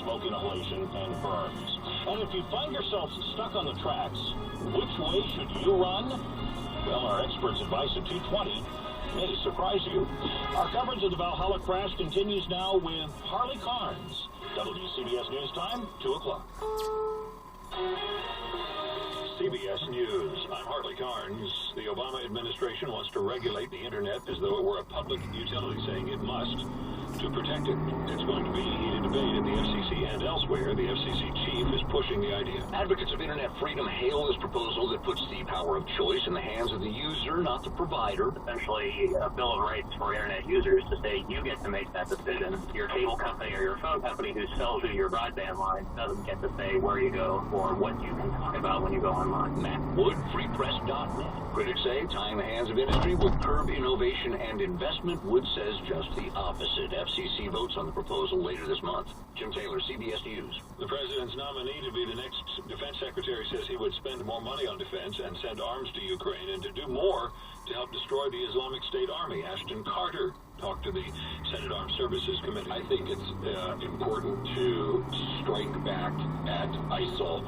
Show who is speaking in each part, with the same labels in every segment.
Speaker 1: smoke inhalation, and burns. And if you find yourself stuck on the tracks, which way should you run? Well, our experts' advice at 2:20 may surprise you. Our coverage of the Valhalla crash continues now with Harley Carnes. WCBS News Time, 2 o'clock. CBS News. I'm Harley Carnes. The Obama administration wants to regulate the internet as though it were a public utility, saying it must to protect it. It's going to be a heated debate at the FCC and elsewhere. The FCC chief is pushing the idea.
Speaker 2: Advocates of internet freedom hail this proposal that puts the power of choice in the hands of the user, not the provider.
Speaker 3: Essentially, a bill of rights for internet users to say you get to make that decision. Your cable company or your phone company who sells you your broadband line doesn't get to say where you go or what you can talk about when you go online.
Speaker 2: Matt Wood, freepress.net. Critics say tying the hands of industry would curb innovation and investment. Wood says just the opposite. FCC votes on the proposal later this month. Jim Taylor, CBS News.
Speaker 1: The president's nominee to be the next defense secretary says he would spend more money on defense and send arms to Ukraine and to do more to help destroy the Islamic State Army. Ashton Carter talked to the Senate Armed Services Committee.
Speaker 4: I think it's important to strike back at ISIL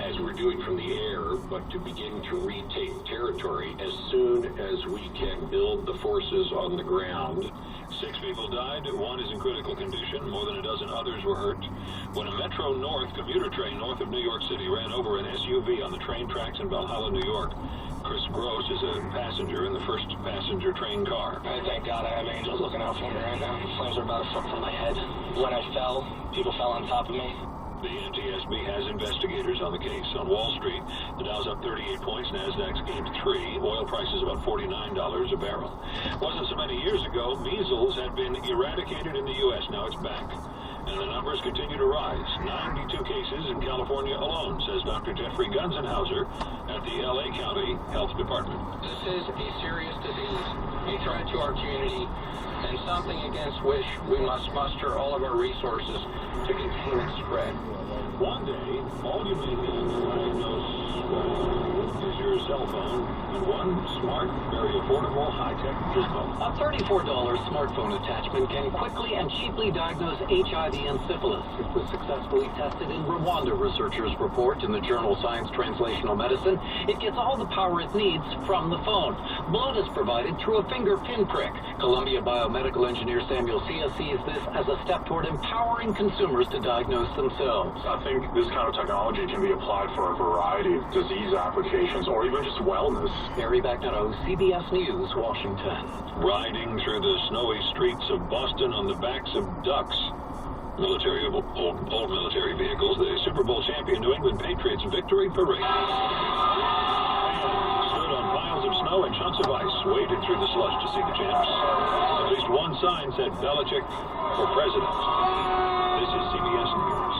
Speaker 4: as we're doing from the air, but to begin to retake territory as soon as we can build the forces on the ground.
Speaker 1: 6 people died, 1 is in critical condition, more than a dozen others were hurt when a Metro North commuter train north of New York City ran over an SUV on the train tracks in Valhalla, New York. Chris Gross is a passenger in the first passenger train car.
Speaker 5: I thank God I have angels looking out for me right now. The flames are about a foot from my head. When I fell, people fell on top of me.
Speaker 1: The NTSB has investigators on the case. On Wall Street, the Dow's up 38 points, Nasdaq's gained 3. Oil prices about $49 a barrel. Wasn't so many years ago, measles had been eradicated in the U.S. Now it's back. And the numbers continue to rise. 92 cases in California alone, says Dr. Jeffrey Gunzenhauser at the L.A. County Health Department.
Speaker 5: This is a serious disease, a threat to our community, and something against which we must muster all of our resources to contain its spread.
Speaker 1: One day, all you may need to diagnose is your cell phone and one smart, very affordable, high-tech gizmo.
Speaker 6: A $34 smartphone attachment can quickly and cheaply diagnose HIV and syphilis. It was successfully tested in Rwanda, researchers report in the journal Science Translational Medicine. It gets all the power it needs from the phone. Blood is provided through a finger pinprick. Columbia biomedical engineer Samuel Sia sees this as a step toward empowering consumers to diagnose themselves.
Speaker 7: I think this kind of technology can be applied for a variety of disease applications or even just wellness.
Speaker 6: Barry Bagnetto, CBS News, Washington.
Speaker 1: Riding through the snowy streets of Boston on the backs of ducks. Old military vehicles, the Super Bowl champion New England Patriots victory parade. Stood on piles of snow and chunks of ice, waded through the slush to see the champs. At least one sign said Belichick for president. This is CBS News.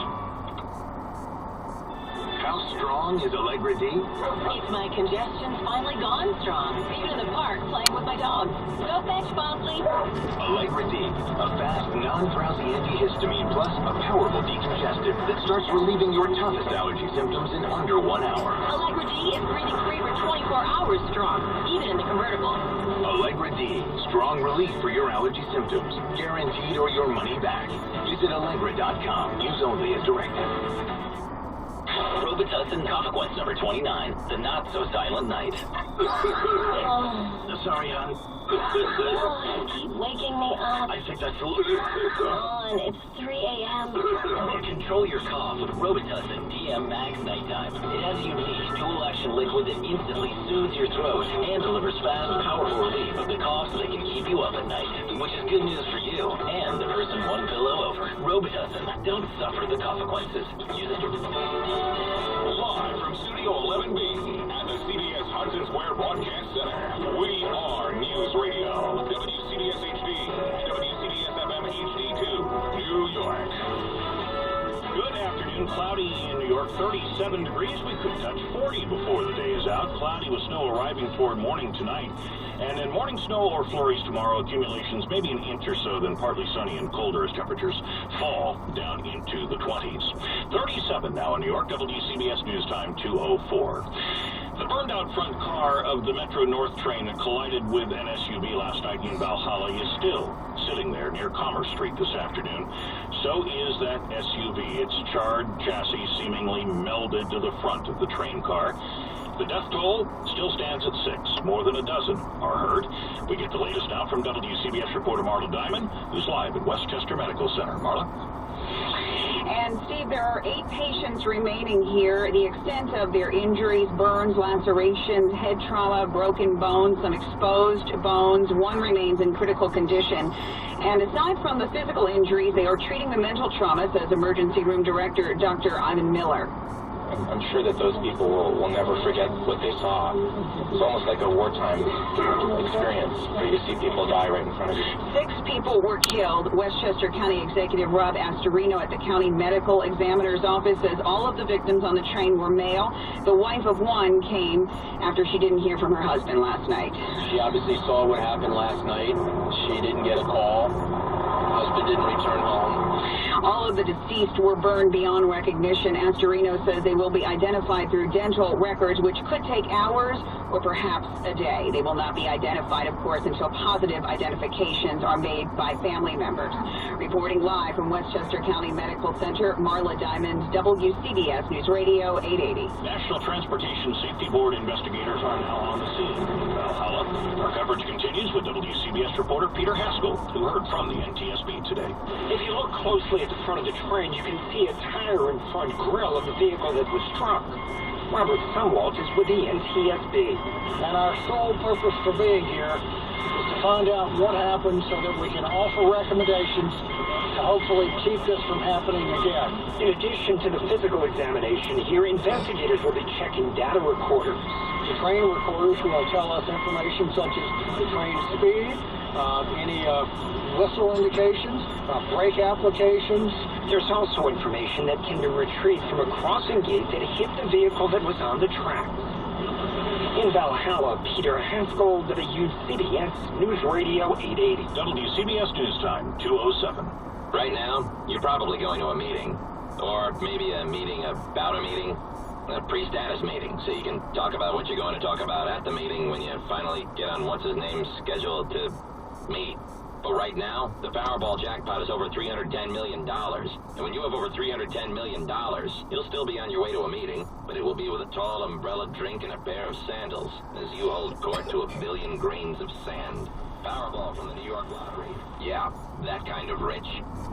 Speaker 2: How strong is Allegra D?
Speaker 8: It's my congestion's finally gone strong. Even in the park playing with my dog. Go fetch, Bosley.
Speaker 2: Allegra D, a fast, non-drowsy antihistamine plus a powerful decongestant that starts relieving your toughest allergy symptoms in under 1 hour.
Speaker 8: Allegra D is breathing free for 24 hours strong, even in the convertible.
Speaker 2: Allegra D, strong relief for your allergy symptoms. Guaranteed or your money back. Visit Allegra.com. Use only as directed. Robitussin consequence number 29, the not-so-silent night. Sorry, hon.
Speaker 8: Keep waking me up.
Speaker 2: I think that's...
Speaker 8: Come on, it's 3 a.m.
Speaker 2: Control your cough with Robitussin PM Max Nighttime. It has a unique dual-action liquid that instantly soothes your throat and delivers fast, powerful relief of the cough so they can keep you up at night. Which is good news for you and the person one pillow over. Robitussin. Don't suffer the consequences. Use it.
Speaker 4: Live from Studio 11B at the CBS Hudson Square Broadcast Center, we are News Radio, WCBS HD, WCBS FM HD2, New York.
Speaker 1: Good afternoon. Cloudy in New York, 37 degrees. We could touch 40 before the day is out. Cloudy with snow arriving toward morning tonight. And then morning snow or flurries tomorrow. Accumulations maybe an inch or so, then partly sunny and colder as temperatures fall down into the 20s. 37 now in New York. WCBS News Time 2:04. The burned-out front car of the Metro North train that collided with an SUV last night in Valhalla is still sitting there near Commerce Street this afternoon. So is that SUV. Its charred chassis seemingly melded to the front of the train car. The death toll still stands at 6. More than a dozen are hurt. We get the latest now from WCBS reporter Marla Diamond, who's live at Westchester Medical Center. Marla?
Speaker 9: And, Steve, there are 8 patients remaining here. The extent of their injuries, burns, lacerations, head trauma, broken bones, some exposed bones. One remains in critical condition. And aside from the physical injuries, they are treating the mental trauma, says Emergency Room Director Dr. Ivan Miller.
Speaker 10: I'm sure that those people will never forget what they saw. It's almost like a wartime experience where you see people die right in front of you.
Speaker 9: 6 people were killed. Westchester County Executive Rob Astorino at the County Medical Examiner's Office says all of the victims on the train were male. The wife of one came after she didn't hear from her husband last night.
Speaker 10: She obviously saw what happened last night. She didn't get a call. Her husband didn't return home.
Speaker 9: All of the deceased were burned beyond recognition. Astorino says they will be identified through dental records, which could take hours or perhaps a day. They will not be identified, of course, until positive identifications are made by family members. Reporting live from Westchester County Medical Center, Marla Diamond, WCBS News Radio 880.
Speaker 1: National Transportation Safety Board investigators are now on the scene in Valhalla. Our coverage continues with WCBS reporter Peter Haskell, who heard from the NTSB today.
Speaker 11: If you look closely at the front of the train, you can see a tire and front grille of the vehicle that was struck. Robert Sumwalt is with the NTSB.
Speaker 12: And our sole purpose for being here is to find out what happened so that we can offer recommendations to hopefully keep this from happening again.
Speaker 11: In addition to the physical examination here, investigators will be checking data recorders.
Speaker 12: The train recorders will tell us information such as the train's speed, any whistle indications, brake applications.
Speaker 11: There's also information that can be retrieved from a crossing gate that hit the vehicle that was on the tracks. In Valhalla, Peter Haskell, WCBS News Radio 880.
Speaker 1: WCBS News Time, 2:07.
Speaker 2: Right now, you're probably going to a meeting. Or maybe a meeting about a meeting. A pre-status meeting, so you can talk about what you're going to talk about at the meeting when you finally get on what's-his-name's schedule to meet. But right now, the Powerball jackpot is over $310 million. And when you have over $310 million, you'll still be on your way to a meeting, but it will be with a tall umbrella drink and a pair of sandals, as you hold court to 1 billion grains of sand. Powerball from the New York Lottery. Yeah, that kind of rich.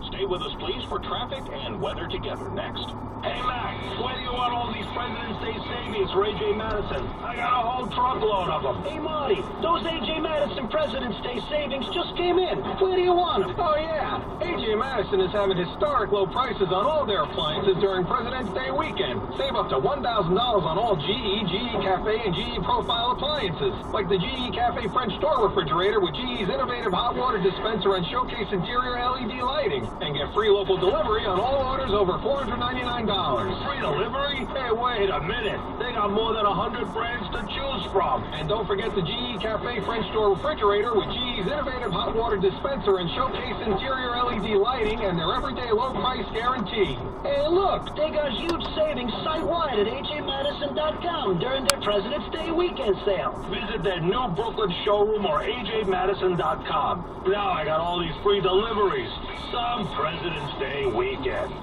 Speaker 1: Stay with us, please, for traffic and weather together next.
Speaker 13: Hey, Mac, where do you want all these President's Day savings for A.J. Madison? I got a whole truckload of them.
Speaker 12: Hey, Marty, those A.J. Madison President's Day savings just came in. Where do you want them?
Speaker 14: Oh, yeah. A.J. Madison is having historic low prices on all their appliances during President's Day weekend. Save up to $1,000 on all GE, GE Cafe, and GE Profile appliances, like the GE Cafe French door refrigerator with GE's innovative hot water dispenser and showcase interior LED lighting. And get free local delivery on all orders over $499.
Speaker 13: Free delivery? Hey, wait a minute. They got more than 100 brands to choose from.
Speaker 14: And don't forget the GE Cafe French door refrigerator with GE's innovative hot water dispenser and showcase interior LED lighting and their everyday low price guarantee.
Speaker 12: Hey, look, they got huge savings site-wide at ajmadison.com during their President's Day weekend sale.
Speaker 13: Visit their new Brooklyn showroom or ajmadison.com. Now I got all these free deliveries. Some President's Day weekend.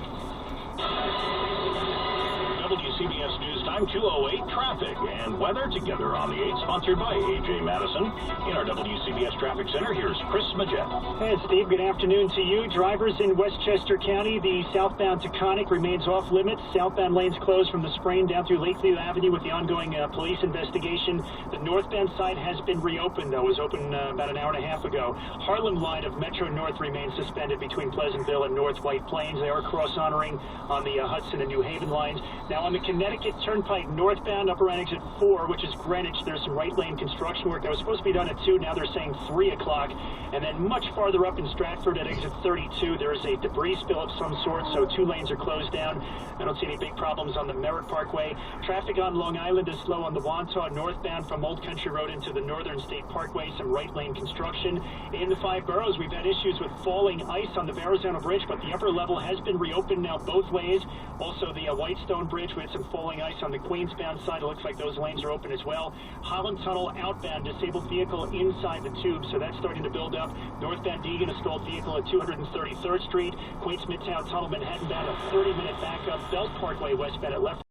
Speaker 1: WCBS News Time, 2:08, traffic and weather together on the 8, sponsored by A.J. Madison. In our WCBS Traffic Center, here's Chris Majette.
Speaker 15: Hey, Steve, good afternoon to you. Drivers in Westchester County, the southbound Taconic remains off limits. Southbound lanes closed from the Sprain down through Lakeview Avenue with the ongoing police investigation. The northbound side has been reopened, though. It was open about an hour and a half ago. Harlem line of Metro North remains suspended between Pleasantville and North White Plains. They are cross-honoring on the Hudson and New Haven lines. Now on the Connecticut Turnpike northbound, up around exit 4, which is Greenwich, there's some right lane construction work that was supposed to be done at 2. Now they're saying 3 o'clock. And then much farther up in Stratford at exit 32, there is a debris spill of some sort, so 2 lanes are closed down. I don't see any big problems on the Merritt Parkway. Traffic on Long Island is slow on the Wantagh northbound from Old Country Road into the Northern State Parkway, some right lane construction. In the 5 boroughs, we've had issues with falling ice on the Verrazano Bridge, but the upper level has been reopened now both ways. Also the Whitestone Bridge with some falling ice on the Queensbound side. It looks like those lanes are open as well. Holland Tunnel outbound, disabled vehicle inside the tube, so that's starting to build up. Northbound Deegan, a stalled vehicle at 233rd Street. Queens Midtown Tunnel, Manhattan bound, a 30-minute backup. Belt Parkway westbound at left.